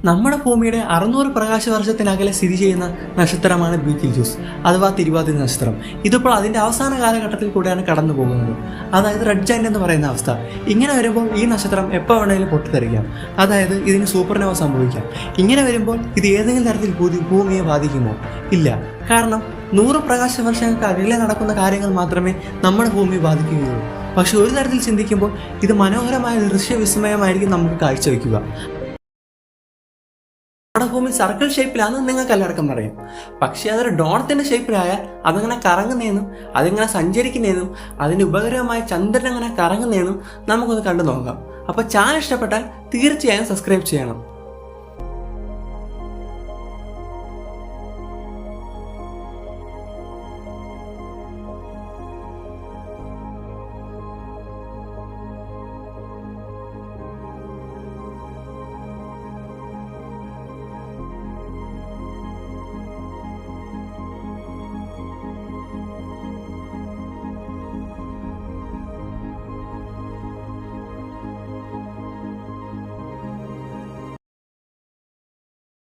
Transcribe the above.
നമ്മുടെ ഭൂമിയുടെ 600 പ്രകാശവർഷത്തിനകലെ സ്ഥിതി ചെയ്യുന്ന നക്ഷത്രമാണ് ബീറ്റിൽജൂസ് അഥവാ തിരുവാതിര നക്ഷത്രം. ഇതിപ്പോൾ അതിൻ്റെ അവസാന കാലഘട്ടത്തിൽ കൂടെയാണ് കടന്നു പോകുന്നത്, അതായത് റെഡ് ജയന്റ് എന്ന് പറയുന്ന അവസ്ഥ. ഇങ്ങനെ വരുമ്പോൾ ഈ നക്ഷത്രം എപ്പോൾ വേണമെങ്കിലും പൊട്ടിത്തെറിക്കാം, അതായത് ഇതിന് സൂപ്പർനോവ സംഭവിക്കാം. ഇങ്ങനെ വരുമ്പോൾ ഇത് ഏതെങ്കിലും തരത്തിൽ ഭൂമിയെ ബാധിക്കുമോ? ഇല്ല, കാരണം 100 പ്രകാശവർഷങ്ങൾക്ക് അകലെ നടക്കുന്ന കാര്യങ്ങൾ മാത്രമേ നമ്മുടെ ഭൂമിയെ ബാധിക്കുകയുള്ളൂ. പക്ഷെ ഒരു തരത്തിൽ ചിന്തിക്കുമ്പോൾ ഇത് മനോഹരമായ ദൃശ്യവിസ്മയമായിരിക്കും നമുക്ക് കാഴ്ചവെക്കുക. നമ്മുടെ ഭൂമി സർക്കിൾ ഷേപ്പിലാണെന്ന് നിങ്ങൾക്ക് എല്ലാവർക്കും പറയാം. പക്ഷേ അതൊരു ഡോണത്തിന്റെ ഷേപ്പിലായാൽ അതങ്ങനെ കറങ്ങുന്നതെന്നും അതിങ്ങനെ സഞ്ചരിക്കുന്നതെന്നും അതിൻ്റെ ഉപഗ്രഹമായ ചന്ദ്രൻ അങ്ങനെ കറങ്ങുന്നതെന്നും നമുക്കൊന്ന് കണ്ടു നോക്കാം. അപ്പോൾ ചാനൽ ഇഷ്ടപ്പെട്ടാൽ തീർച്ചയായും സബ്സ്ക്രൈബ് ചെയ്യണം.